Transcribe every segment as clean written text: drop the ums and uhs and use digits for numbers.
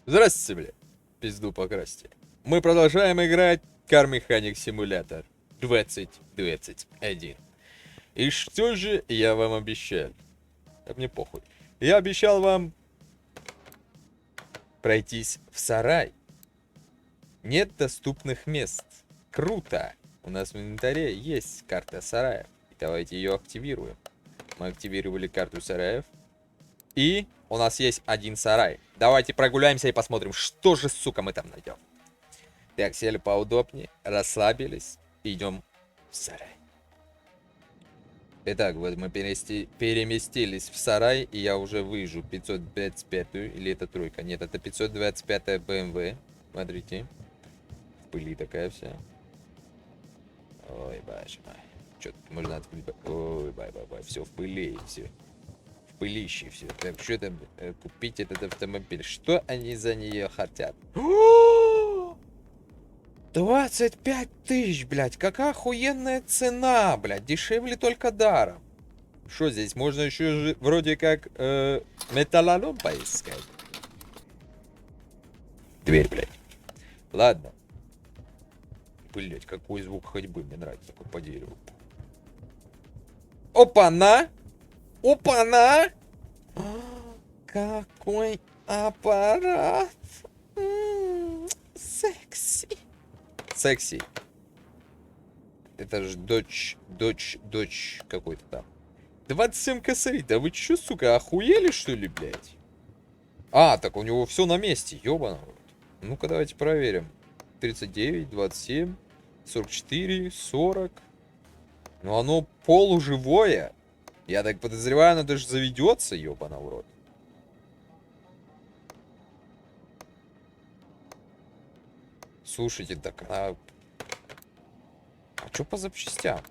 Здравствуйте, бля. Пизду покрасьте. Мы продолжаем играть Car Mechanic Simulator 2021. И что же я вам обещал? Да мне похуй. Я обещал вам пройтись в сарай. Нет доступных мест. Круто. У нас в инвентаре есть карта сараев. И давайте ее активируем. Мы активировали карту сараев. И у нас есть один сарай. Давайте прогуляемся и посмотрим, что же, сука, мы там найдем. Так, сели поудобнее, расслабились и идем в сарай. Итак, вот мы переместились в сарай, и я уже выезжу 525-ю, или это тройка? Нет, это 525-я BMW. Смотрите. В пыли такая вся. Ой, боже мой. Что-то можно открыть. Ой, бай-бай-бай. Все в пыли, все. Пылище все. Так, что там купить этот автомобиль? Что они за нее хотят? 25 тысяч, блядь. Какая охуенная цена, блядь. Дешевле только даром. Что здесь? Можно еще вроде как металлолом поискать. Дверь, блядь. Ладно. Блядь, какой звук ходьбы. Мне нравится такой по дереву. Опа-на! Опа-на! Какой аппарат! Секси. Секси. Это же дочь какой-то там. 27 косарей. Да вы чё, сука, охуели, что ли, блядь? А, так у него все на месте, ёбаный. Ну-ка, давайте проверим. 39, 27, 44, 40. Ну, оно полуживое. Я так подозреваю, оно даже заведется, ёбаный в рот. Слушайте, так она... А чё по запчастям?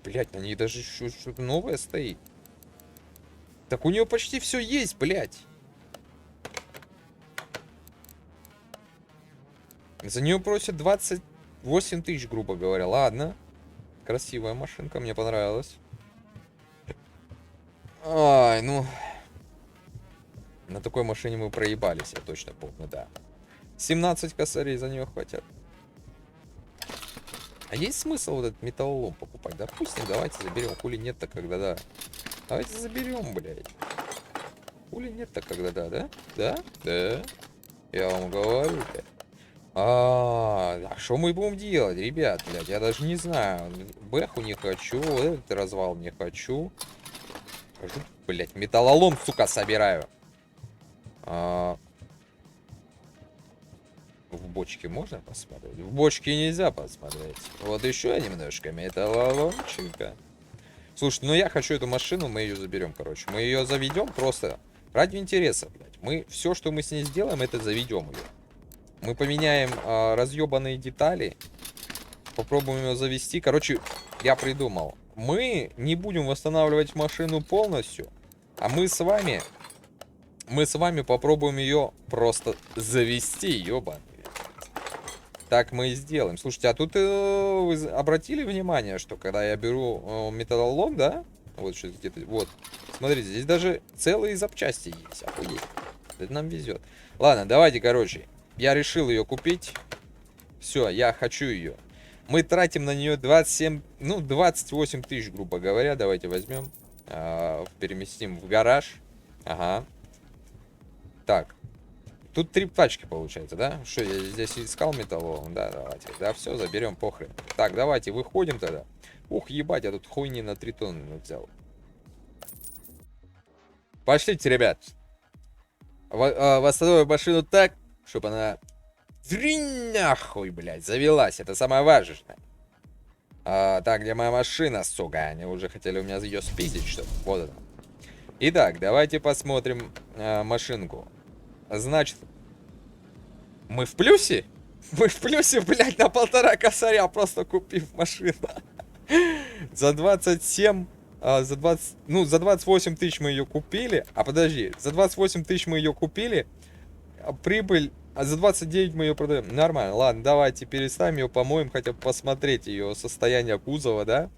Блять, на ней даже еще что-то новое стоит. Так у нее почти все есть, блять. За нее просят 28 тысяч, грубо говоря. Ладно. Красивая машинка, мне понравилась. Ай, ну... На такой машине мы проебались, я точно помню, да. 17 косарей за нее хотят. А есть смысл вот этот металлолом покупать? Допустим, давайте заберем. Хули нет-то когда да. Давайте заберем, блядь. Хули нет-то когда да? Да? Да. Я вам говорю, блядь. А что мы будем делать, ребят, блядь? Я даже не знаю. Бэху не хочу, вот этот развал не хочу. Скажу, блядь, металлолом, сука, собираю. В бочке можно посмотреть? В бочке нельзя посмотреть. Вот еще немножко металлоломчика. Слушай, ну я хочу эту машину, мы ее заберем, короче. Мы ее заведем просто ради интереса, блядь. Мы все, что мы с ней сделаем, это заведем ее. Мы поменяем разъебанные детали. Попробуем ее завести. Короче, я придумал. Мы не будем восстанавливать машину полностью. А мы с вами попробуем ее просто завести, ёбаный. Так мы и сделаем. Слушайте, а тут вы обратили внимание, что когда я беру металлолом, да? Вот что где-то, вот. Смотрите, здесь даже целые запчасти есть. Охуеть. Это нам везет. Ладно, давайте, короче. Я решил ее купить. Все, я хочу ее. Мы тратим на нее 27, ну, 28 тысяч, грубо говоря. Давайте возьмем. Переместим в гараж. Ага. Так. Тут 3 пачки получается, да? Что, я здесь искал металлолом? Да, давайте. Да, все, заберем, похрен. Так, давайте, выходим тогда. Ух, ебать, я тут хуйни на 3 тонны взял. Пошлите, ребят. Восстановим машину так, чтобы она... Нахуй, блядь, завелась. Это самое важное. Так, где моя машина, сука? Они уже хотели у меня ее спиздить, что ли? Вот это. Итак, давайте посмотрим машинку. Значит, мы в плюсе? Мы в плюсе, блядь, на 1,5 косаря, просто купив машину. За 27, за 20, ну, за 28 тысяч мы ее купили. А подожди, за 28 тысяч мы ее купили. Прибыль, а за 29 мы ее продаем. Нормально, ладно, давайте переставим ее, помоем, хотя бы посмотреть ее состояние кузова, да?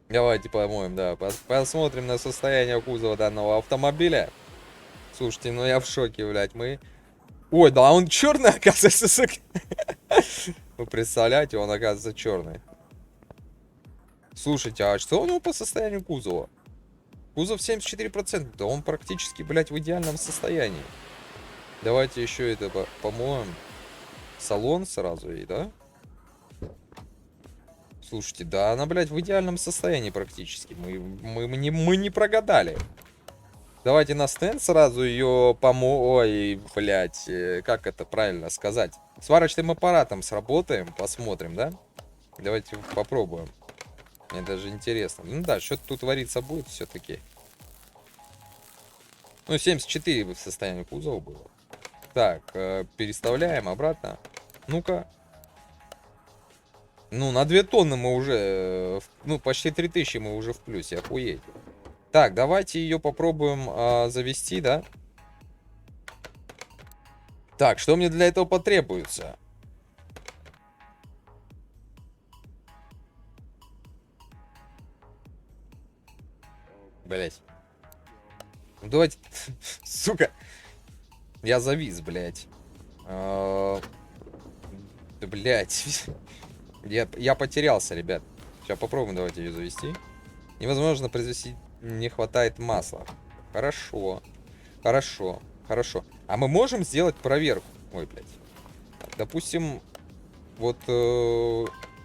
Давайте помоем, да, посмотрим на состояние кузова данного автомобиля. Слушайте, ну я в шоке, блядь, мы... Ой, да он черный, оказывается, сука. Вы представляете, он оказывается черный. Слушайте, а что у него по состоянию кузова? Кузов 74%, да он практически, блядь, в идеальном состоянии. Давайте еще это помоем. Салон сразу ей, да? Слушайте, да она, блядь, в идеальном состоянии практически. Мы не прогадали. Давайте на стенд сразу ее Ой, блядь, как это правильно сказать? Сварочным аппаратом сработаем, посмотрим, да? Давайте попробуем. Мне даже интересно. Ну да, что-то тут творится будет все-таки. Ну, 74 в состоянии кузова было. Так, переставляем обратно. Ну-ка. Ну, на 2 тонны мы уже... ну, почти 3000 мы уже в плюсе, охуеть. Так, давайте ее попробуем завести, да? Так, что мне для этого потребуется? Блять. Ну, давайте... Сука. Я завис, блять. Да, блять. Я потерялся, ребят. Сейчас попробуем, давайте ее завести. Невозможно произвести, не хватает масла. Хорошо. Хорошо. Хорошо. А мы можем сделать проверку? Ой, блядь. Допустим, вот...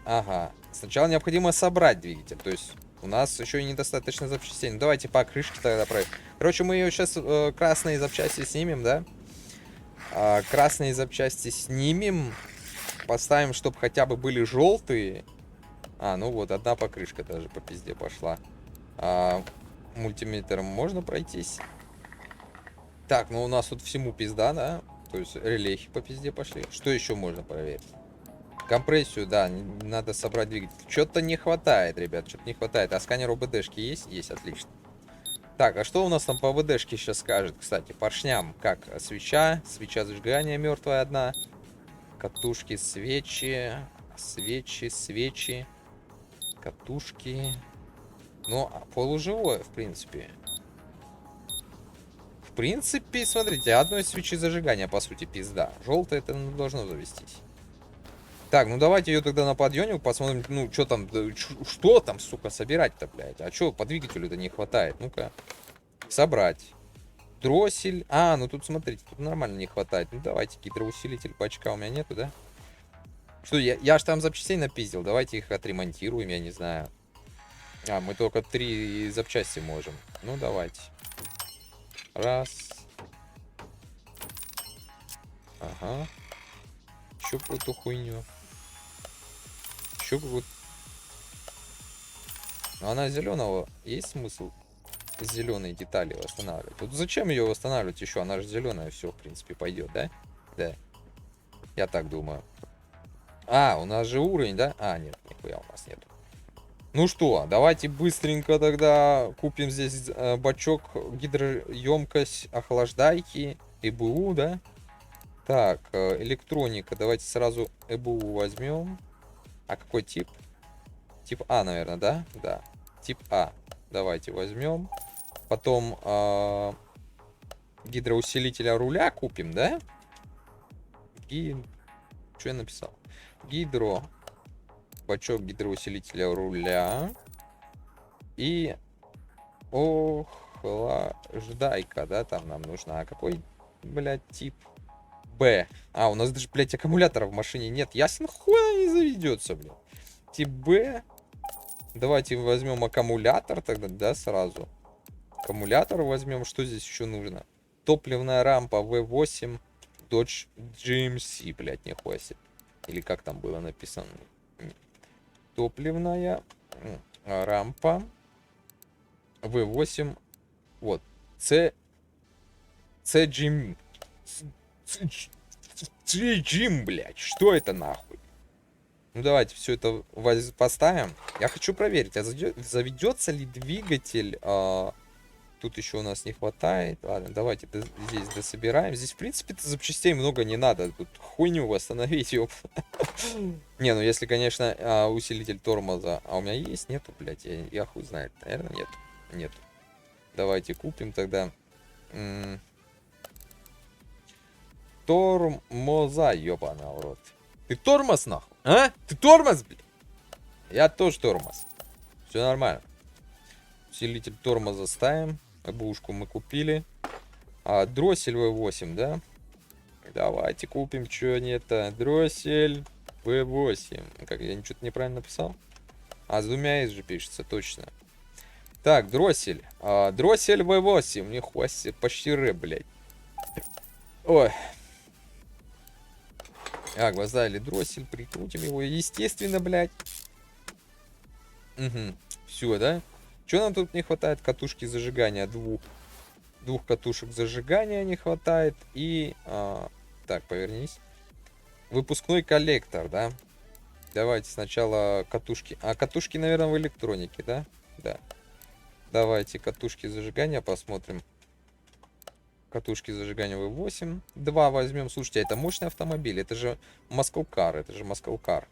ага. Сначала необходимо собрать двигатель. То есть у нас еще и недостаточно запчастей. Ну, давайте по крышке тогда проверим. Короче, мы ее сейчас красные запчасти снимем, да? Красные запчасти снимем. Поставим, чтобы хотя бы были желтые. Ну вот, одна покрышка даже по пизде пошла. Мультиметром можно пройтись. Так, ну у нас тут всему пизда, да? То есть релейхи по пизде пошли. Что еще можно проверить? Компрессию, да, надо собрать двигатель. Что-то не хватает, ребят, что-то не хватает. А сканер ОБДшки есть? Есть, отлично. Так, а что у нас там по ОБДшке сейчас скажет? Кстати, поршням. Как? Свеча зажигания мертвая одна. Катушки, свечи. Свечи. Катушки. Ну, полуживое, в принципе. В принципе, смотрите, одной свечи зажигания, по сути, пизда. Желтое это должно завестись. Так, ну давайте ее тогда на подъемник посмотрим, ну, что там, что там, сука, собирать-то, блядь. А что, по двигателю-то не хватает? Ну-ка, собрать. Дроссель. Ну тут, смотрите, тут нормально не хватает. Ну, давайте гидроусилитель бачка у меня нету, да? Что, я ж там запчастей напиздил. Давайте их отремонтируем, я не знаю. Мы только 3 запчасти можем. Ну, давайте. Раз. Ага. Еще какую-то хуйню. Еще какую-то... Но она зеленого. Есть смысл зеленые детали восстанавливать? Тут зачем ее восстанавливать еще? Она же зеленая, все, в принципе, пойдет, да? Да. Я так думаю. У нас же уровень, да? Нет, нихуя у нас нету. Ну что, давайте быстренько тогда купим здесь бачок, гидроемкость, охлаждайки, ЭБУ, да? Так, электроника. Давайте сразу ЭБУ возьмем. А какой тип? Тип А, наверное, да? Да. Тип А. Давайте возьмем. Потом гидроусилителя руля купим, да? Что я написал? Бачок гидроусилителя руля. И охлаждайка, да, там нам нужна. А какой, блядь, тип? Б. У нас даже, блядь, аккумулятора в машине нет. Ясен хуй она не заведется, блядь. Тип Б. Давайте возьмем аккумулятор тогда, да, сразу. Аккумулятор возьмем. Что здесь еще нужно? Топливная рампа V8 Dodge GMC, блядь, нихуя себе. Или как там было написано? Топливная рампа V8. Вот. CGM. CGM, блядь. Что это нахуй? Ну давайте все это поставим. Я хочу проверить, заведется ли двигатель. Тут еще у нас не хватает. Ладно, давайте здесь дособираем. Здесь, в принципе, запчастей много не надо. Тут хуйню восстановить, ёп. Не, ну если, конечно, усилитель тормоза. У меня есть? Нету, блядь. Я хуй знает. Наверное, нет. Нету. Давайте купим тогда. тормоза, ёбаный в рот. Ты тормоз, нахуй? А? Ты тормоз, блядь? Я тоже тормоз. Все нормально. Усилитель тормоза ставим. Бушку мы купили. Дроссель V8, да? Давайте купим что-нибудь. Дроссель V8. Как, я ничего неправильно написал? С двумя S же пишется, точно. Так, дроссель. Дроссель V8. Нихуя себе, почти рэп, блядь. Ой. Гвозда или дроссель. Прикрутим его. Естественно, блядь. Угу. Все, да? Что нам тут не хватает? Катушки зажигания. Двух катушек зажигания не хватает. И... так, повернись. Выпускной коллектор, да? Давайте сначала катушки. Катушки, наверное, в электронике, да? Да. Давайте катушки зажигания посмотрим. Катушки зажигания V8. 2 возьмем. Слушайте, это мощный автомобиль. Это же Muscle Car. Это же Muscle Car.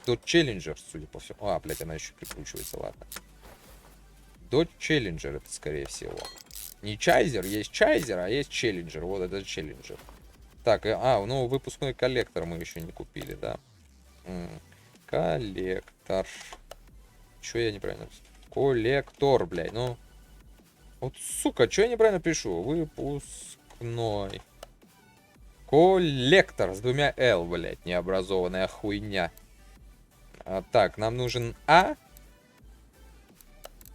Dodge Challenger, судя по всему. Блядь, она еще прикручивается, ладно. Dodge Challenger это, скорее всего. Не Чайзер, есть Чайзер, а есть Challenger. Вот это Challenger. Так, ну, выпускной коллектор мы еще не купили, да. Коллектор. Че я неправильно пишу? Коллектор, блядь, ну. Вот, сука, что я неправильно пишу? Выпускной. Коллектор с двумя L, блядь, необразованная хуйня. Так, нам нужен на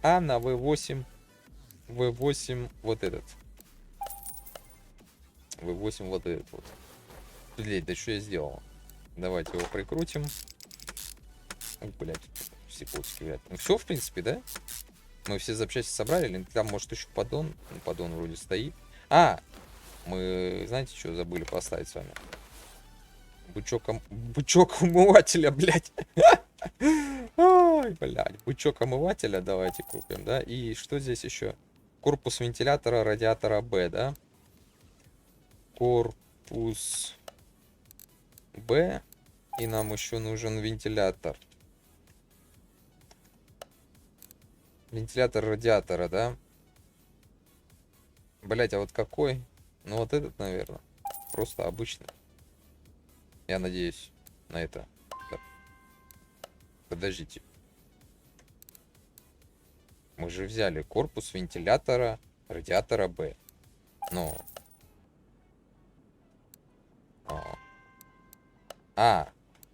V8. V8 вот этот. V8 вот этот вот. Блядь, да что я сделал? Давайте его прикрутим. Блядь, все путики, блядь. Ну все, в принципе, да? Мы все запчасти собрали. Или там, может, еще поддон? Ну, поддон вроде стоит. Мы, знаете, что забыли поставить с вами? Бычок умывателя, блядь. Ой, блядь. Бычок омывателя давайте купим, да? И что здесь еще? Корпус вентилятора радиатора Б, да? Корпус Б. И нам еще нужен вентилятор. Вентилятор радиатора, да? Блять, а вот какой? Ну вот этот, наверное. Просто обычный. Я надеюсь на это. Да. Подождите. Мы же взяли корпус вентилятора радиатора Б. Ну.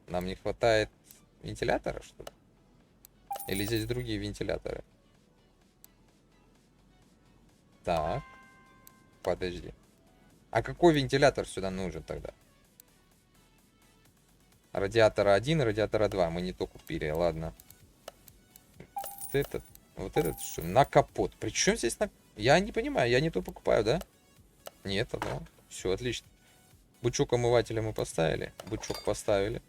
Нам не хватает вентилятора, что ли? Или здесь другие вентиляторы? Так. Подожди. Какой вентилятор сюда нужен тогда? Радиатора 1, радиатора 2. Мы не то купили, ладно. Вот этот что? На капот. Причем здесь на... Я не понимаю, я не то покупаю, да? Нет, одно. Все, отлично. Бычок омывателя мы поставили. Бычок поставили.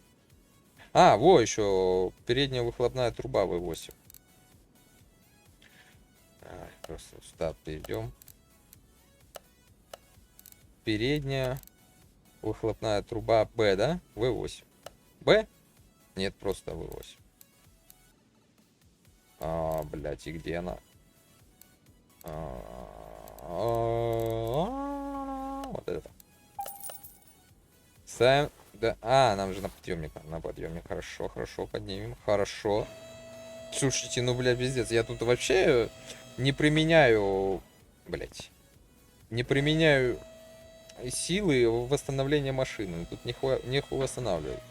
Во, еще передняя выхлопная труба V8. Просто сюда перейдем. Передняя выхлопная труба Б, да? V8. Б? Нет, просто V8. Блять, и где она? Вот это. Ставим. Да, нам же на подъемник. На подъемник. Хорошо, хорошо, поднимем. Хорошо. Слушайте, ну, бля, пиздец. Я тут вообще не применяю... Блять. Не применяю силы в восстановлении машины. Тут нехуй восстанавливать.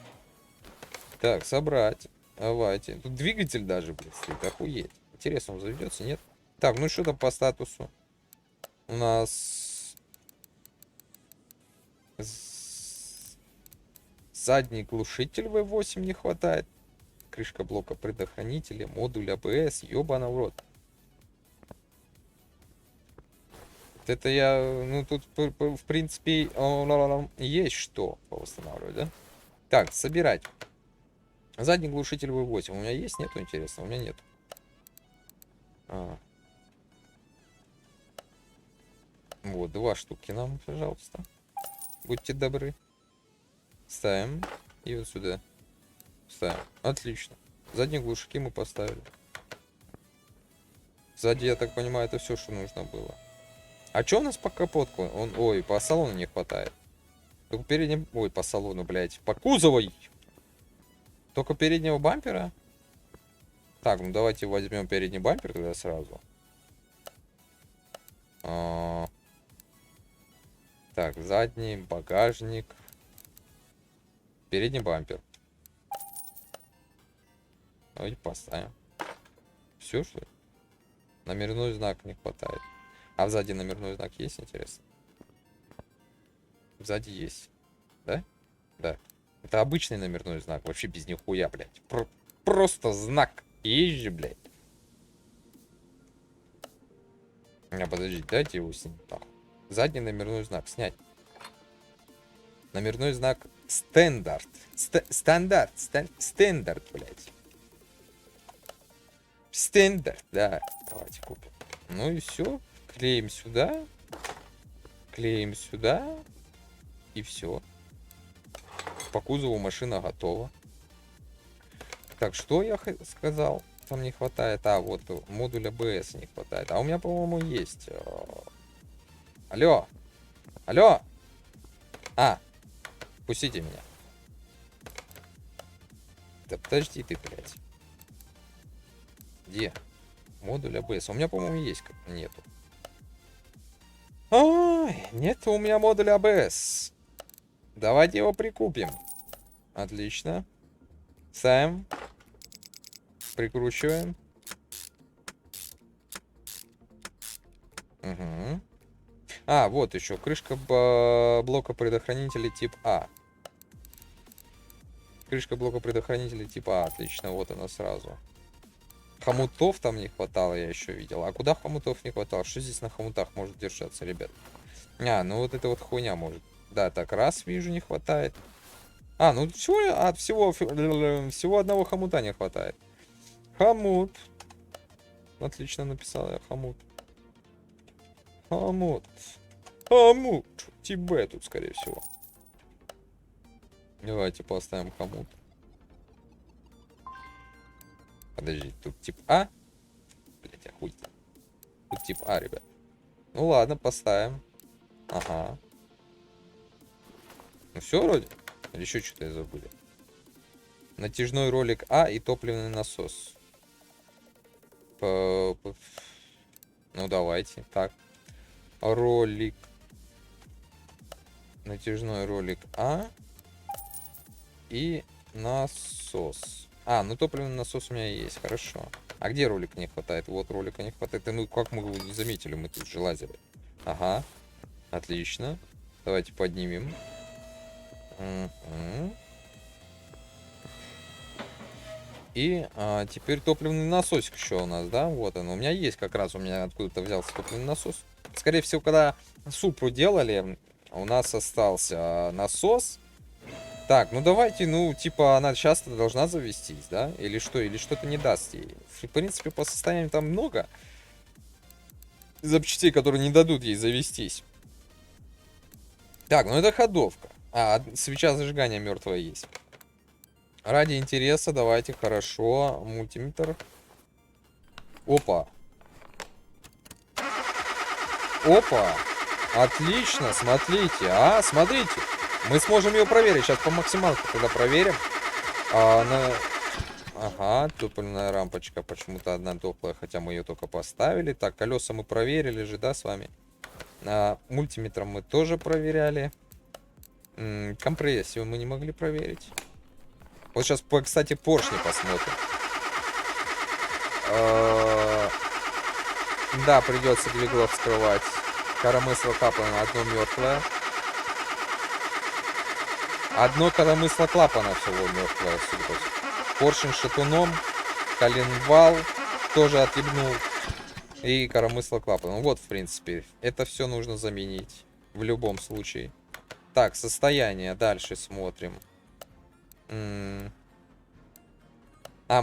Так, собрать. Давайте. Тут двигатель даже, блядь, стоит. Охуеть. Интересно, он заведется, нет? Так, ну что там по статусу? У нас... Задний глушитель V8 не хватает. Крышка блока предохранителя, модуль ABS, ёбана в рот. Это я, ну тут в принципе есть что повосстанавливать, да? Так, собирать. Задний глушитель V8 у меня есть? Нету, интересно? У меня нет. Вот, 2 штуки нам, пожалуйста. Будьте добры. Ставим. И вот сюда. Ставим. Отлично. Задние глушки мы поставили. Сзади, я так понимаю, это все, что нужно было. Что у нас по капотку? Ой, по салону не хватает. Только передним... Ой, по салону, блядь. По кузову! Только переднего бампера? Так, ну давайте возьмем передний бампер тогда сразу. Так, задний, багажник. Передний бампер. Давайте поставим. Все, что ли? Номерной знак не хватает. А сзади номерной знак есть, интересно? Сзади есть. Да? Да. Это обычный номерной знак. Вообще без нихуя, блядь. Просто знак. Есть же, блядь. А, подождите, дайте его снять. Задний номерной знак снять. Номерной знак стандарт. Стандарт, блядь. Стандарт, да. Давайте купим. Ну и все. Клеим сюда. Клеим сюда. И все. По кузову машина готова. Так, что я сказал? Там не хватает. А, вот модуль ABS не хватает. А у меня, по-моему, есть. Алло. Алло. А. Пустите меня. Да подожди ты, блядь. Где? Модуль ABS. У меня, по-моему, есть. Нету. Ай, нет у меня модуля ABS. Давайте его прикупим. Отлично. Ставим. Прикручиваем. Угу. А, вот еще. Крышка блока предохранителя тип А. Крышка блока предохранителя типа А. Отлично, вот она сразу. Хомутов там не хватало, я еще видел. А куда хомутов не хватало? Что здесь на хомутах может держаться, ребят? А, ну вот эта вот хуйня может. Да, так, раз, вижу, не хватает. А, ну всего одного хомута не хватает. Хомут. Отлично написал я, хомут. Хомут. Хомут. Тебе тут, скорее всего. Давайте поставим хомут. Подожди, тут тип А? Блять, хуй. Тут тип А, ребят. Ну ладно, поставим. Ага. Ну все вроде? Или еще что-то я забыли? Натяжной ролик А и топливный насос. Ну давайте. Так. Ролик. Натяжной ролик А. И насос. А, ну топливный насос у меня есть, хорошо. А где ролик не хватает? Вот ролика не хватает. Ну как мы его не заметили, мы тут же лазили. Ага. Отлично. Давайте поднимем. И теперь топливный насосик еще у нас, да? Вот он. У меня есть как раз, у меня откуда-то взялся топливный насос. Скорее всего, когда супру делали, у нас остался насос. Так, ну давайте, ну, типа, она часто должна завестись, да? Или что? Или что-то не даст ей. В принципе, по состоянию там много запчастей, которые не дадут ей завестись. Так, ну это ходовка. А, свеча зажигания мертвая есть. Ради интереса, давайте, хорошо. Мультиметр. Опа. Опа. Отлично, смотрите. А, смотрите. Мы сможем ее проверить. Сейчас по максималке тогда проверим. Ага, топливная рампочка почему-то одна топлая, хотя мы ее только поставили. Так, колеса мы проверили же, да, с вами. Мультиметром мы тоже проверяли. Компрессию мы не могли проверить. Вот сейчас, кстати, поршни посмотрим. Да, придется двигло вскрывать. Коромысло клапана одно мертвое. Одно коромысло клапана всего мертвое. Поршень шатуном. Коленвал тоже отъебнул. И коромысло клапана. Ну вот, в принципе, это все нужно заменить. В любом случае. Так, состояние. Дальше смотрим. А,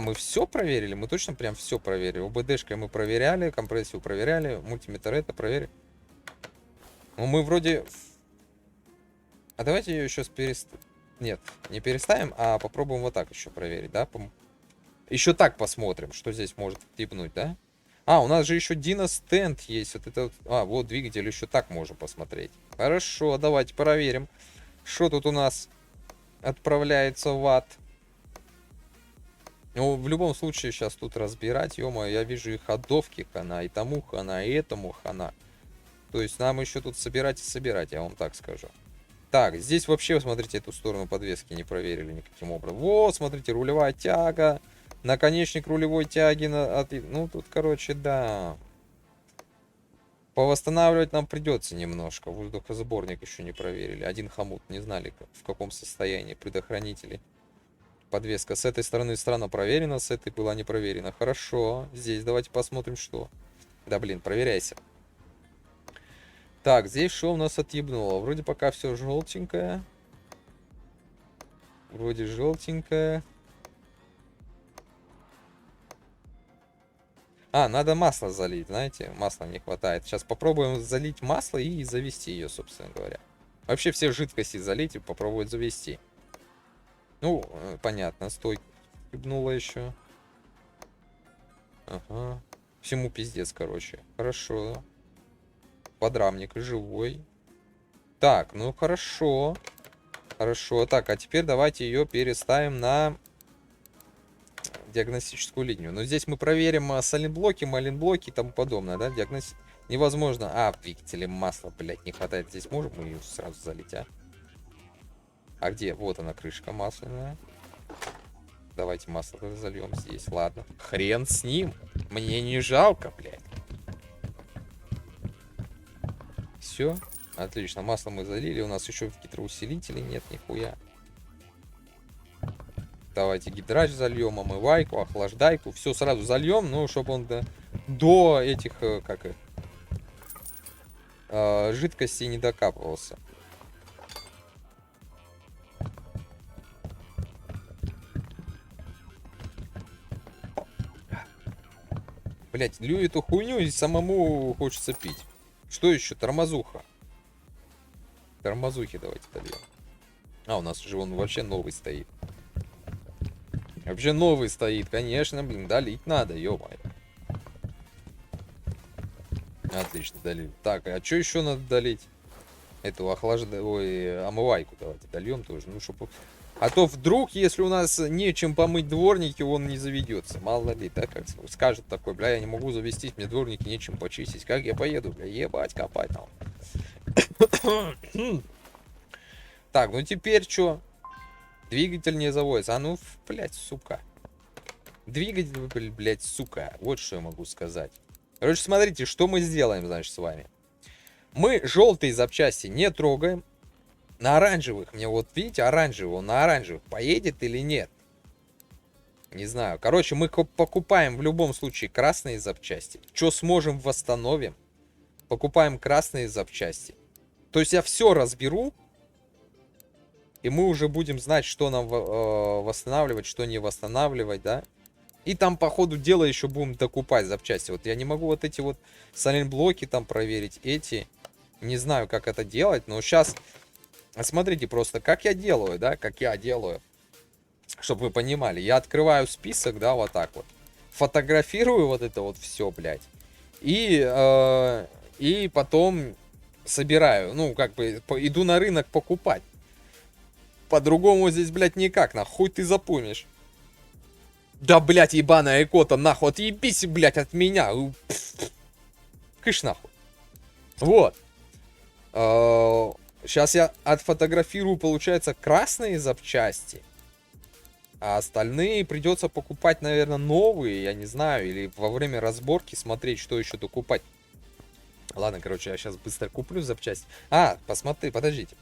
мы все проверили? Мы точно прям все проверили. ОБДшкой мы проверяли, компрессию проверяли, мультиметр это проверили. Ну, мы вроде... А давайте ее сейчас переставим. Нет, не переставим, а попробуем вот так еще проверить, да? Еще так посмотрим, что здесь может типнуть, да? А, у нас же еще Dino Stand есть. Вот это вот... А, вот двигатель, еще так можем посмотреть. Хорошо, давайте проверим. Что тут у нас отправляется в ад? Ну, в любом случае, сейчас тут разбирать, ё-моё, я вижу и ходовки хана, и тому хана, и этому хана. То есть нам еще тут собирать и собирать, я вам так скажу. Так, здесь вообще, смотрите, эту сторону подвески не проверили никаким образом. Вот, смотрите, рулевая тяга. Наконечник рулевой тяги. Ну, тут, короче, да. Повосстанавливать нам придется немножко. Воздухосборник еще не проверили. Один хомут, не знали, в каком состоянии предохранители. Подвеска с этой стороны странно проверена, с этой была не проверена. Хорошо, здесь давайте посмотрим, что. Да блин, проверяйся. Так, здесь что у нас отъебнуло? Вроде пока все желтенькое. Вроде желтенькое. А, надо масло залить, знаете, масла не хватает. Сейчас попробуем залить масло и завести ее, собственно говоря. Вообще все жидкости залить и попробовать завести. Ну, понятно, стойку ебнуло еще. Ага. Всему пиздец, короче. Хорошо. Подрамник живой. Так, ну хорошо. Хорошо. Так, а теперь давайте ее переставим на диагностическую линию. Но здесь мы проверим сайлентблоки, малинблоки и тому подобное, да? Невозможно. А, двигатели масла, блядь, не хватает. Здесь можем мы ее сразу залить, а? А где? Вот она, крышка масляная. Давайте масло зальем здесь. Ладно. Хрен с ним. Мне не жалко, блядь. Все. Отлично. Масло мы залили. У нас еще гидроусилителей нет, нихуя. Давайте гидрач зальем, омывайку, охлаждайку. Все сразу зальем, ну, чтобы он до этих, как их, жидкостей не докапывался. Блять, лью эту хуйню и самому хочется пить. Что еще? Тормозуха. Тормозухи давайте дольем. А, у нас же он вообще новый стоит. Вообще новый стоит, конечно, блин, долить надо, ё-моё. Отлично, долили. Так, а что еще надо долить? Эту омывайку давайте дольем тоже, ну, чтобы... А то вдруг, если у нас нечем помыть дворники, он не заведется. Мало ли, да, как скажет такой, бля, я не могу завестись, мне дворники нечем почистить. Как я поеду, бля, ебать, копать там. Так, ну теперь что? Двигатель не заводится. А ну, блядь, сука. Двигатель, блядь, сука. Вот что я могу сказать. Короче, смотрите, что мы сделаем, значит, с вами. Мы желтые запчасти не трогаем. На оранжевых, мне вот, видите, оранжевый, он на оранжевых поедет или нет? Не знаю. Короче, мы покупаем в любом случае красные запчасти. Что сможем, восстановим. Покупаем красные запчасти. То есть я все разберу. И мы уже будем знать, что нам восстанавливать, что не восстанавливать, да? И там по ходу дела еще будем докупать запчасти. Вот я не могу вот эти вот сайлентблоки там проверить. Эти. Не знаю, как это делать, но сейчас... Смотрите просто, как я делаю, да? Как я делаю. Чтобы вы понимали. Я открываю список, да, вот так вот. Фотографирую вот это вот все, блядь. И потом собираю. Ну, как бы, иду на рынок покупать. По-другому здесь, блядь, никак, нахуй ты запомнишь. Да, блядь, ебаная икота, нахуй, отъебись, блядь, от меня. Кыш, нахуй. Вот. Сейчас я отфотографирую, получается, красные запчасти. А остальные придется покупать, наверное, новые, я не знаю. Или во время разборки смотреть, что еще докупать. Ладно, короче, я сейчас быстро куплю запчасти. А, посмотри, подождите.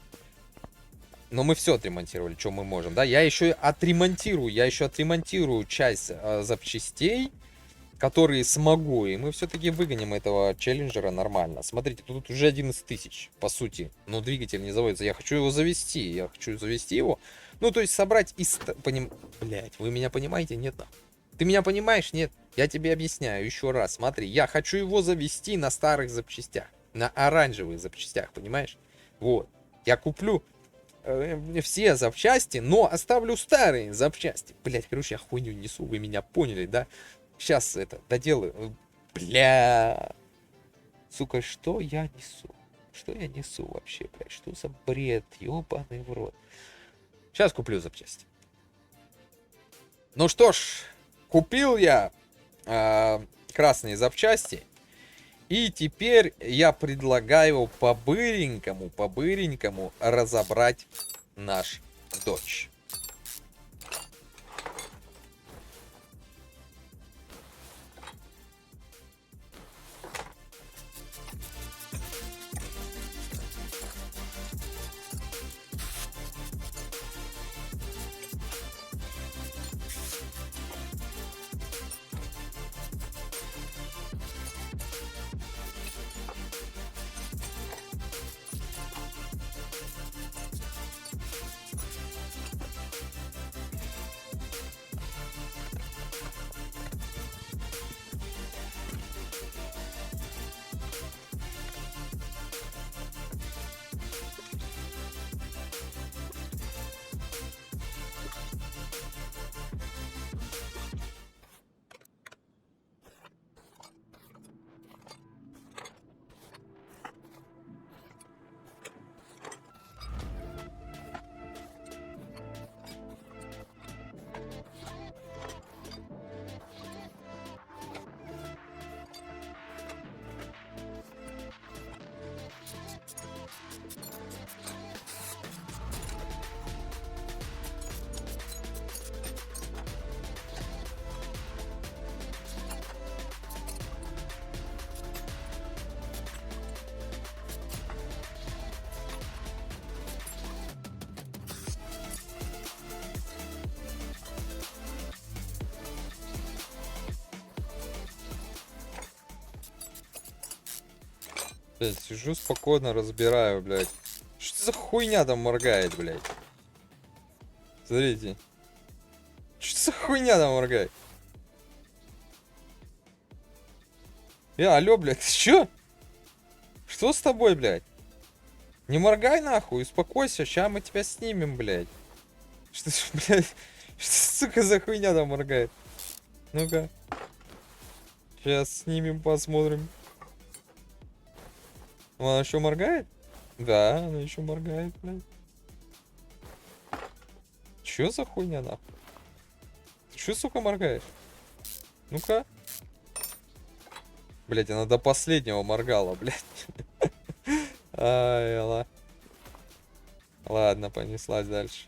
Но мы все отремонтировали, что мы можем, да? Я еще отремонтирую часть запчастей, которые смогу. И мы все-таки выгоним этого челленджера нормально. Смотрите, тут уже 11 тысяч, по сути. Но двигатель не заводится. Я хочу его завести. его. Ну, то есть собрать из... Блять, вы меня понимаете? Нет, нахуй. Ты меня понимаешь? Нет. Я тебе объясняю еще раз. Смотри, я хочу его завести на старых запчастях. На оранжевых запчастях, понимаешь? Вот. Я куплю все запчасти, но оставлю старые запчасти. Блять, короче, я хуйню несу, вы меня поняли, да? Сейчас это доделаю. Бля. Сука, что я несу? Что я несу вообще, блядь? Что за бред? Ёбаный в рот. Сейчас куплю запчасти. Ну что ж, купил я красные запчасти. И теперь я предлагаю по-быренькому разобрать наш Dodge. Блядь, сижу спокойно, разбираю, блядь. Что за хуйня там моргает, блядь? Смотрите. Что за хуйня там моргает? Алё, блядь, ты чё? Что с тобой, блядь? Не моргай нахуй, успокойся, ща мы тебя снимем, блядь. Что, блядь, что, сука, за хуйня там моргает? Ну-ка. Сейчас снимем, посмотрим. Она еще моргает? Да, она еще моргает, блядь. Чё за хуйня, нахуй? Ты чё, сука, моргаешь? Ну-ка. Блядь, она до последнего моргала, блядь. Ай, ладно, понеслась дальше.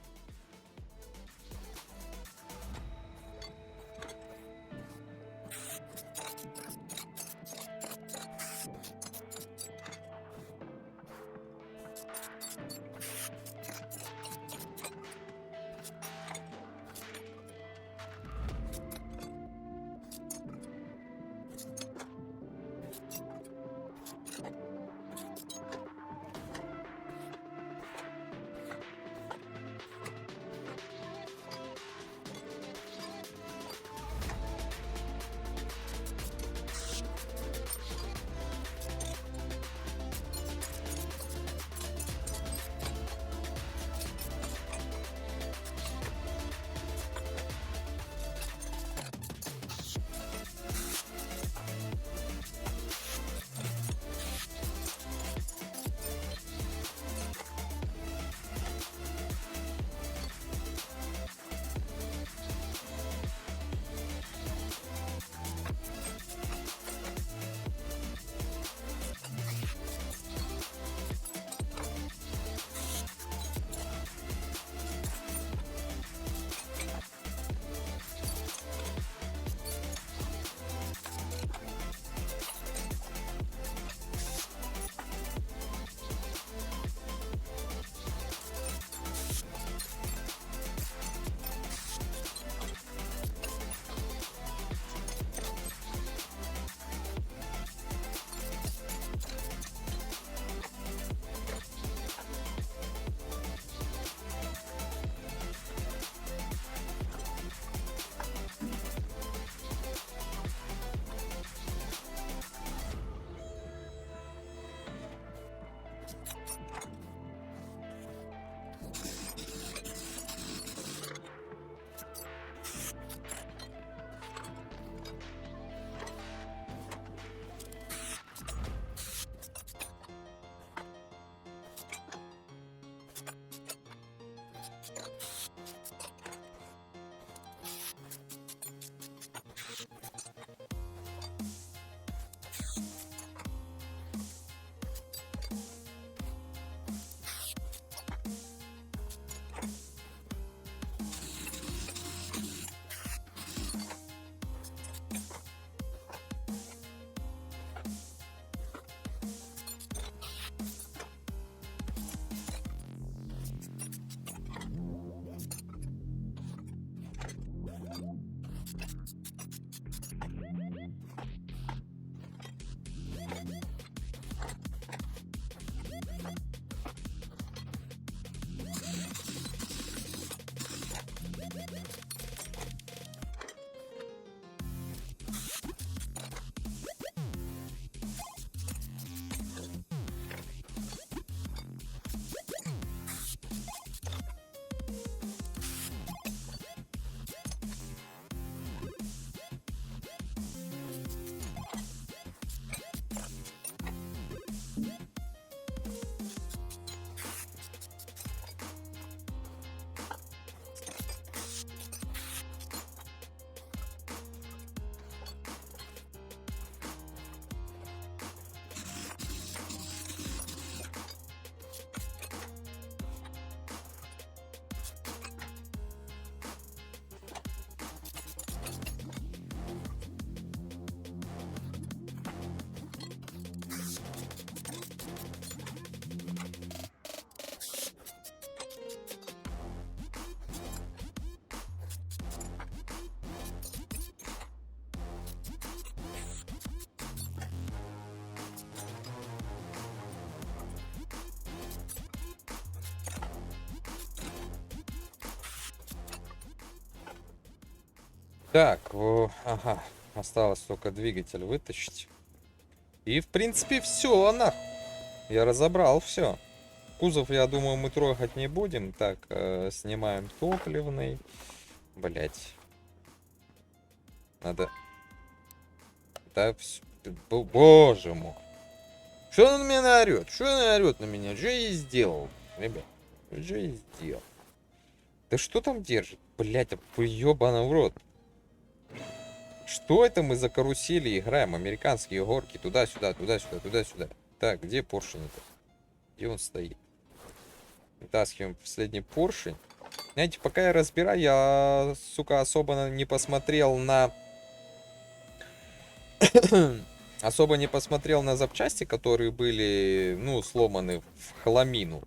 Так, ага. Осталось только двигатель вытащить. И, в принципе, все, нахуй. Я разобрал все. Кузов, я думаю, мы трогать не будем. Так, снимаем топливный. Блять. Надо... Да, боже мой. Что он на меня орет? Что он орет на меня? Что я сделал? Ребят, что я сделал? Да что там держит? Блять, ебаный в рот. Что это мы за карусели играем? Американские горки. Туда-сюда, туда-сюда, туда-сюда. Так, где поршень-то? Где он стоит? Вытаскиваем последний поршень. Знаете, пока я разбираю, я, сука, особо не посмотрел на... особо не посмотрел на запчасти, которые были, ну, сломаны в хламину.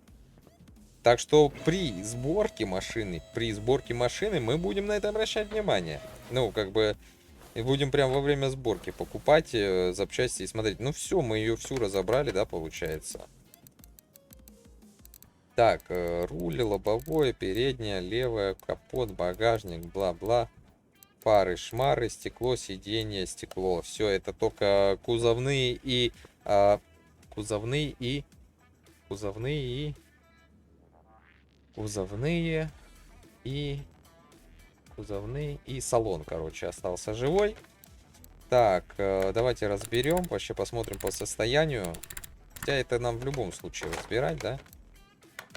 Так что при сборке машины мы будем на это обращать внимание. Ну, как бы, и будем прямо во время сборки покупать запчасти и смотреть. Ну все, мы ее всю разобрали, да, получается. Так, руль, лобовое, переднее, левое, капот, багажник, бла-бла. Фары, шмары, стекло, сиденье, стекло. Все это только кузовные и... кузовные и... Кузовные и... Кузовные и салон, короче, остался живой. Так, давайте разберем, вообще посмотрим по состоянию. Хотя это нам в любом случае разбирать, да?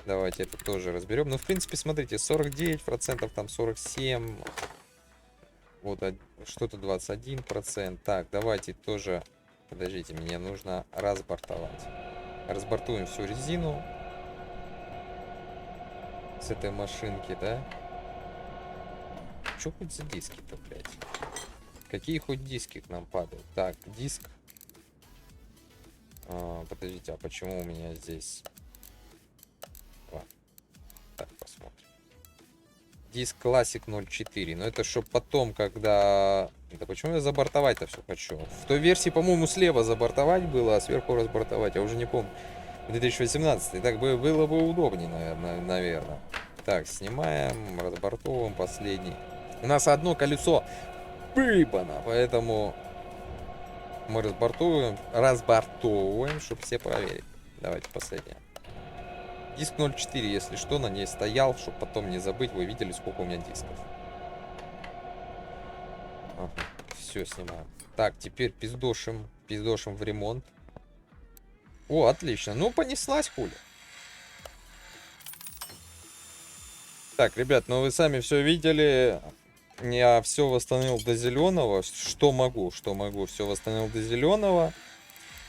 Давайте это тоже разберем. Ну, в принципе, смотрите, 49%, там 47%. Вот что-то 21%. Так, давайте тоже... Подождите, мне нужно разбортовать. Разбортуем всю резину с этой машинки, да? Что хоть за диски-то, блядь? Какие хоть диски к нам падают? Так, диск. Подождите, а почему у меня здесь... Так, посмотрим. Диск Classic 0.4. Но это чтоб потом, когда... Да почему я забортовать-то все хочу? В той версии, по-моему, слева забортовать было, а сверху разбортовать. Я уже не помню. 2018. Так было бы удобнее, наверное. Так, снимаем, разбортовываем последний. У нас одно колесо выебано, поэтому мы разбортовываем, чтобы все проверить. Давайте последнее. Диск 0.4, если что, на ней стоял, чтобы потом не забыть. Вы видели, сколько у меня дисков. Ага, все, снимаем. Так, теперь пиздошим в ремонт. О, отлично. Ну, понеслась, хули. Так, ребят, ну вы сами все видели. Я все восстановил до зеленого. Что могу, все восстановил до зеленого.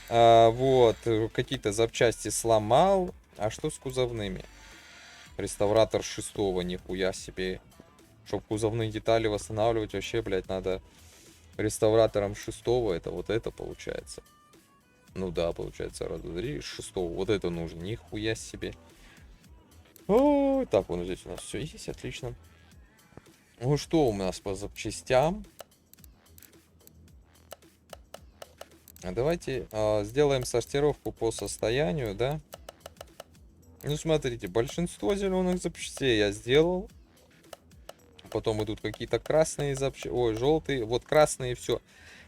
Вот, какие-то запчасти сломал. А что с кузовными? Реставратор 6-го, нихуя себе. Чтоб кузовные детали восстанавливать, вообще, блядь, надо реставратором 6-го. Это вот это получается. Ну да, получается, раз, два, три, 6-го. Вот это нужно, нихуя себе. О, так, вот здесь у нас все есть, отлично. Ну что у нас по запчастям? Давайте сделаем сортировку по состоянию, да? Ну, смотрите, большинство зеленых запчастей я сделал. Потом идут какие-то красные запчасти. Ой, желтые. Вот красные, все.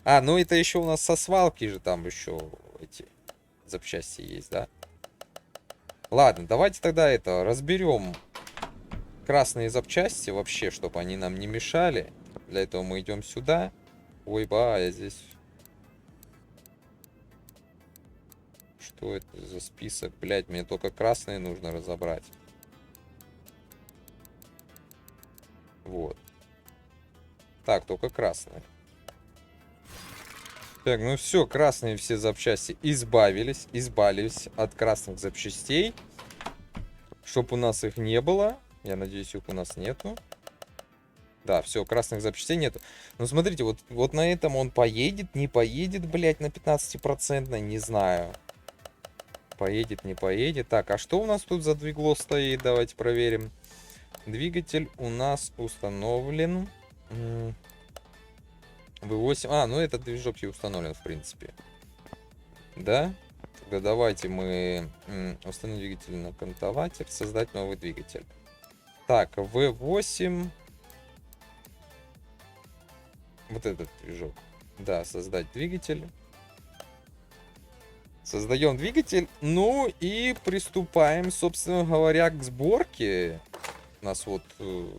Ну это еще у нас со свалки же там еще эти запчасти есть, да? Ладно, давайте тогда это разберем красные запчасти вообще, чтобы они нам не мешали. Для этого мы идем сюда. Ой, я здесь... Что это за список? Блять, мне только красные нужно разобрать. Вот. Так, только красные. Так, ну все, красные все запчасти избавились от красных запчастей. Чтоб у нас их не было. Я надеюсь, их у нас нету. Да, все, красных запчастей нету. Ну, смотрите, вот на этом он поедет, не поедет, блядь, на 15%, не знаю. Поедет, не поедет. Так, а что у нас тут за двигло стоит? Давайте проверим. Двигатель у нас установлен. V8. Ну этот движок и установлен, в принципе. Да? Тогда давайте мы установим двигатель на контователь, создать новый двигатель. Так, V8. Вот этот движок. Да, создать двигатель. Создаем двигатель. Ну и приступаем, собственно говоря, к сборке. У нас вот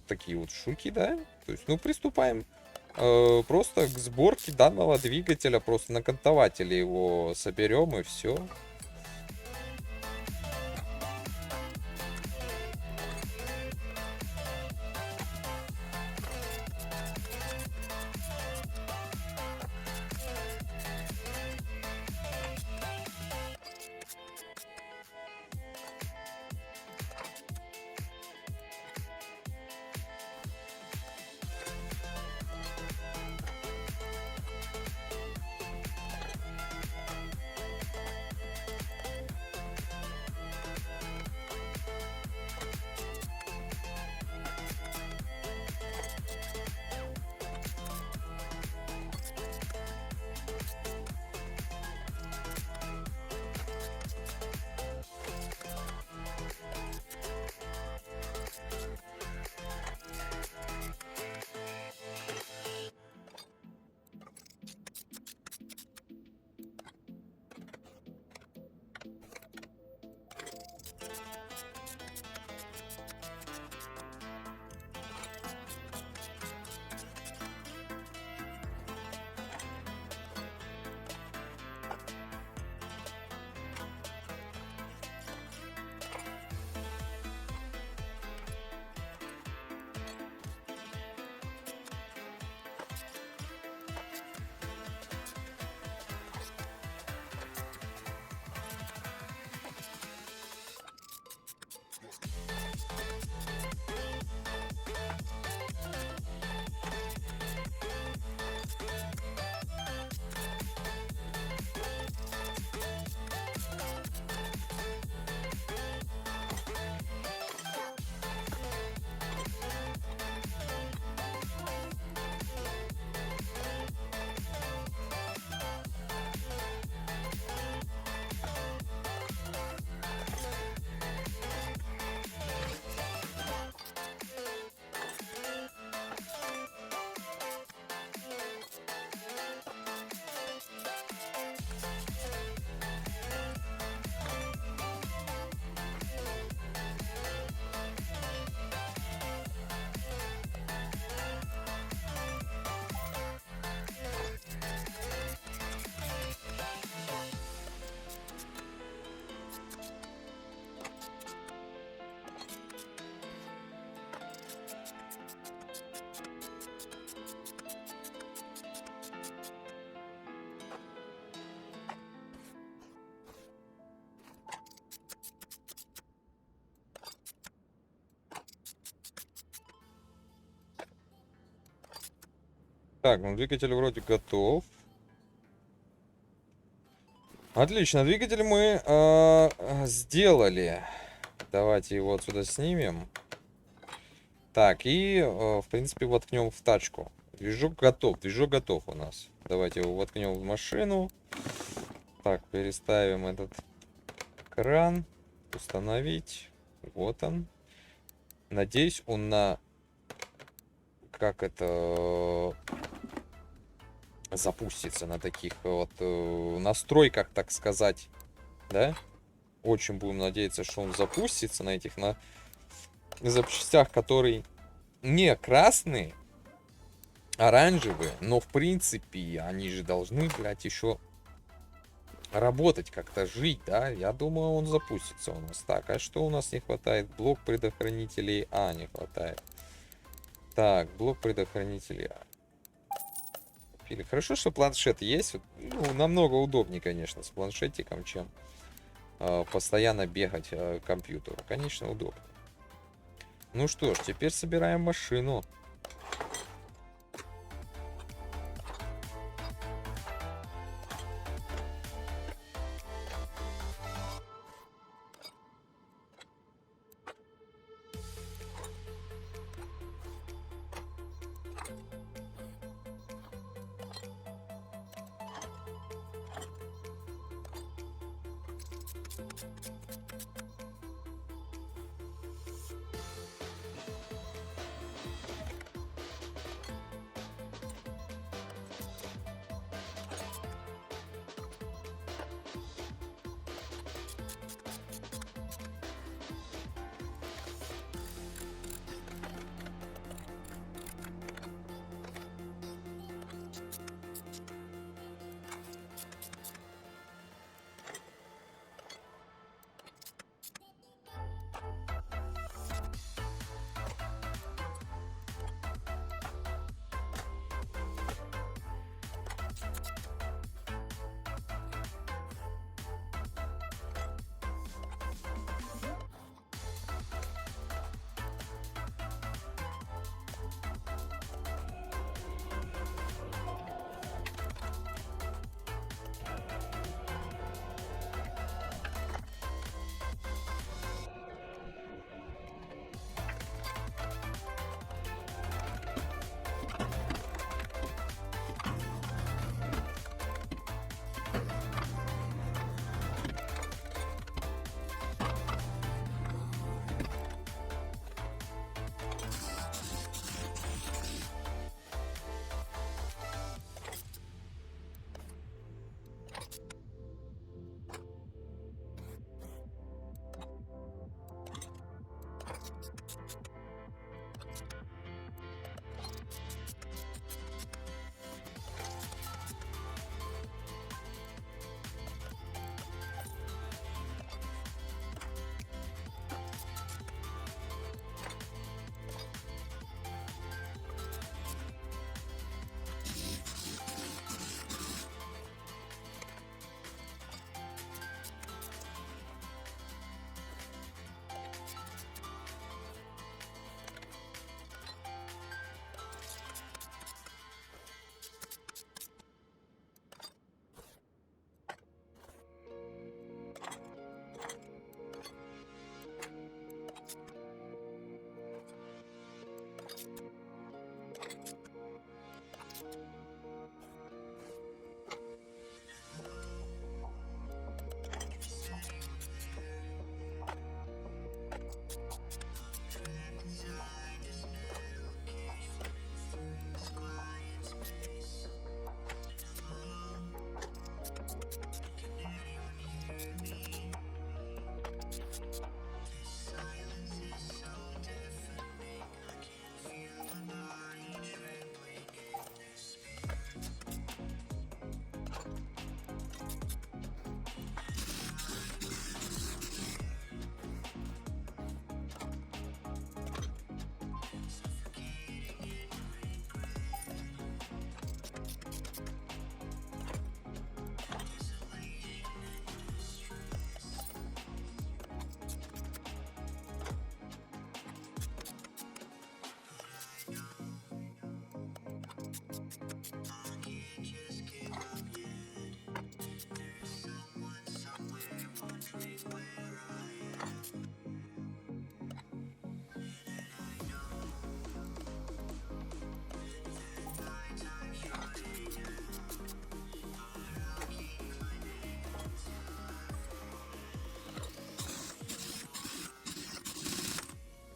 такие вот шуки, да? То есть, ну, приступаем просто к сборке данного двигателя. Просто на кантователе его соберем и все. Так, ну двигатель вроде готов. Отлично, двигатель мы сделали. Давайте его отсюда снимем. Так, и, в принципе, воткнем в тачку. Движок готов у нас. Давайте его воткнем в машину. Так, переставим этот кран. Установить. Вот он. Надеюсь, он на... Как это... запустится на таких вот настройках, так сказать. Да? Очень будем надеяться, что он запустится на этих запчастях, которые не красные, оранжевые, но в принципе они же должны, блядь, еще работать, как-то жить, да? Я думаю, он запустится у нас. Так, а что у нас не хватает? Блок предохранителей А не хватает. Так, блок предохранителей А. Хорошо, что планшет есть. Ну, намного удобнее, конечно, с планшетиком, чем постоянно бегать к компьютеру. Конечно, удобно. Ну что ж, теперь собираем машину.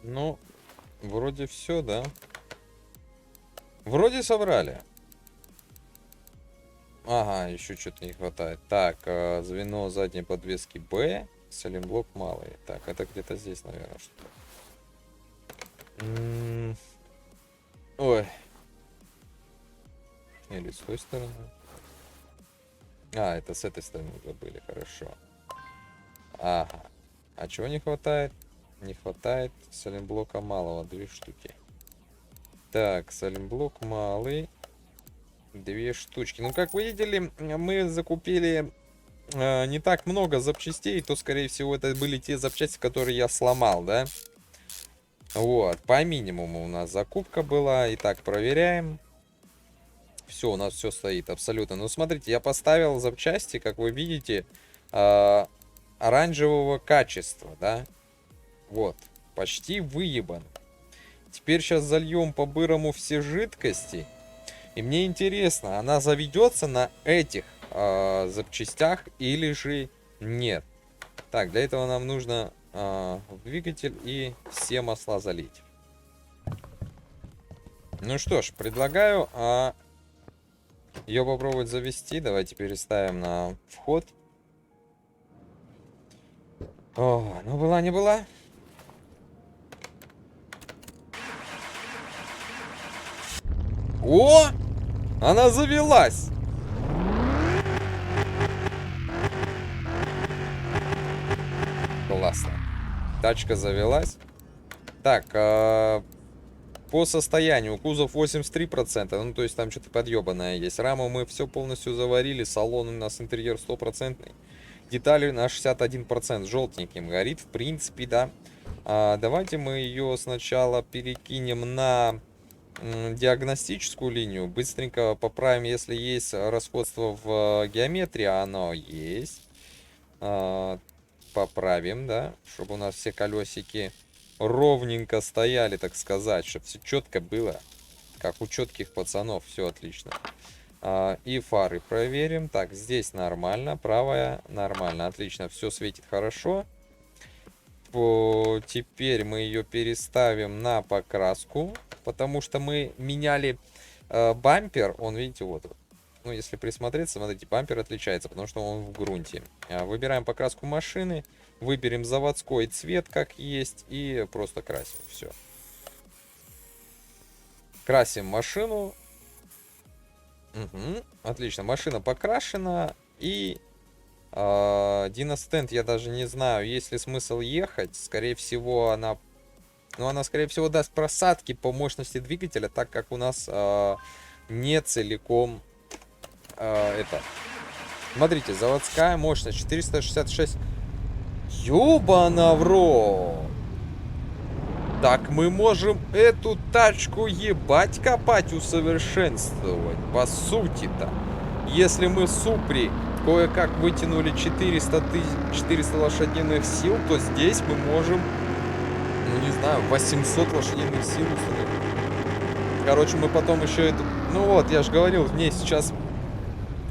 Ну, вроде все, да? Вроде собрали. Ага, еще что-то не хватает. Так, звено задней подвески Б, саленблок малый. Так, это где-то здесь, наверное, что-то. Ой. Или с той стороны. А, это с этой стороны забыли, хорошо. Ага. А чего не хватает? Не хватает саленблока малого, 2 штуки. Так, саленблок малый. 2 штучки. Ну, как вы видели, мы закупили не так много запчастей, то, скорее всего, это были те запчасти, которые я сломал, да? Вот, по минимуму у нас закупка была. Итак, проверяем. Все, у нас все стоит абсолютно. Ну, смотрите, я поставил запчасти, как вы видите, оранжевого качества, да? Вот, почти выебан. Теперь сейчас зальем по-бырому все жидкости. И мне интересно, она заведется на этих запчастях или же нет. Так, для этого нам нужно двигатель и все масла залить. Ну что ж, предлагаю ее попробовать завести. Давайте переставим на вход. О, ну была не была. О! Она завелась! Классно. Тачка завелась. Так, по состоянию кузов 83%, ну то есть там что-то подъебанное есть. Раму мы все полностью заварили, салон у нас интерьер 100%. Детали на 61%, желтеньким горит, в принципе, да. Давайте мы ее сначала перекинем на диагностическую линию. Быстренько поправим, если есть расходство в геометрии, оно есть. Поправим, да, чтобы у нас все колесики ровненько стояли, так сказать, чтобы все четко было, как у четких пацанов, все отлично. И фары проверим. Так, здесь нормально, правая нормально, отлично, все светит хорошо. Теперь мы ее переставим на покраску, потому что мы меняли бампер, он, видите, вот, ну, если присмотреться, смотрите, бампер отличается, потому что он в грунте. Выбираем покраску машины, выберем заводской цвет, как есть, и просто красим, все. Красим машину. Угу, отлично, машина покрашена, и Династенд, я даже не знаю, есть ли смысл ехать. Скорее всего, она скорее всего, даст просадки по мощности двигателя, так как у нас не целиком это. Смотрите, заводская мощность 466. Ёбана в рот! Так мы можем эту тачку ебать копать, усовершенствовать. По сути-то. Если мы Супри кое-как вытянули 400 лошадиных сил, то здесь мы можем, ну не знаю, 800 лошадиных сил установить. Короче, мы потом еще это... Ну вот, я же говорил, в ней сейчас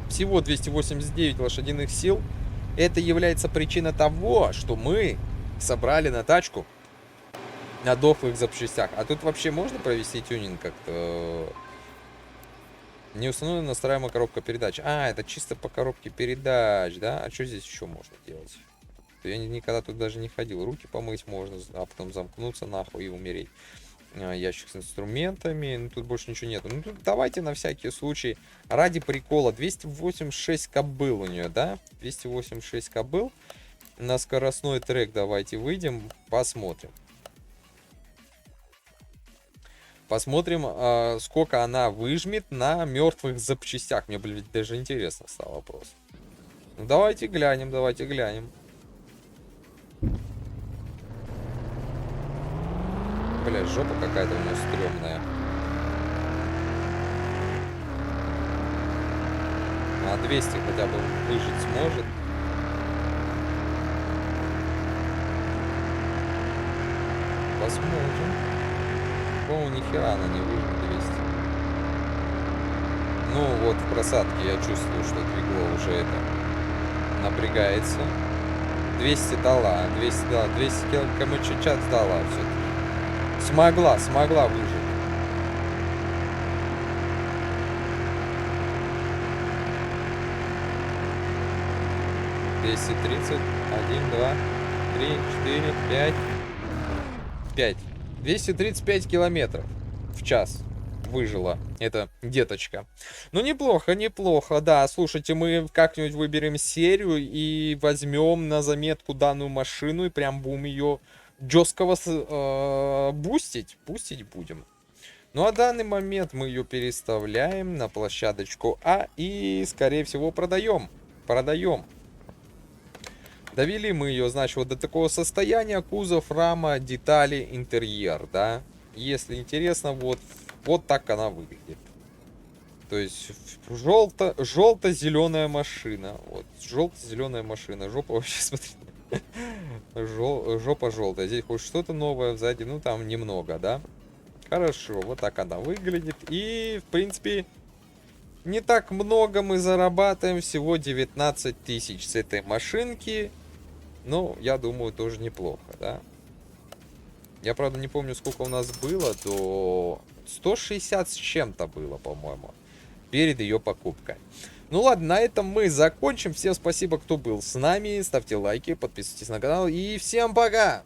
всего 289 лошадиных сил. Это является причиной того, что мы собрали на тачку на дохлых запчастях. А тут вообще можно провести тюнинг как-то? Не установлена настраиваемая коробка передач. А, это чисто по коробке передач, да? А что здесь еще можно делать? Я никогда тут даже не ходил. Руки помыть можно, а потом замкнуться нахуй и умереть. Ящик с инструментами. Ну, тут больше ничего нету. Ну, тут давайте на всякий случай, ради прикола, 286 кобыл у нее, да? 286 кобыл. На скоростной трек давайте выйдем, посмотрим. Посмотрим, сколько она выжмет на мертвых запчастях. Мне, блин, даже интересно стал вопрос. Ну, давайте глянем, давайте глянем. Бля, жопа какая-то у нее стрёмная. А 200 хотя бы выжить сможет. Посмотрим. По-моему, нихера она не выжмет 200. Ну, вот в просадке я чувствую, что двигло уже это напрягается. 200 дала, 200 дала, 200 км/ч дала все-таки. смогла выжить. Двести 1, 2, 3, 4, 5. 5. 235 километров в час выжила эта деточка. Ну, неплохо, неплохо, да. Слушайте, мы как-нибудь выберем серию и возьмем на заметку данную машину и прям будем ее жестко бустить. Бустить будем. Ну, а данный момент мы ее переставляем на площадочку А и, скорее всего, продаем. Продаем. Довели мы ее, значит, вот до такого состояния. Кузов, рама, детали, интерьер, да. Если интересно, вот так она выглядит. То есть желто-зеленая машина. Вот, желто-зеленая машина. Жопа вообще, смотри. Жопа желтая. Здесь хоть что-то новое сзади, ну там немного, да. Хорошо, вот так она выглядит. И, в принципе, не так много мы зарабатываем. Всего 19 тысяч с этой машинки. Ну, я думаю, тоже неплохо, да. Я, правда, не помню, сколько у нас было. До 160 с чем-то было, по-моему, перед ее покупкой. Ну ладно, на этом мы закончим. Всем спасибо, кто был с нами. Ставьте лайки, подписывайтесь на канал. И всем пока!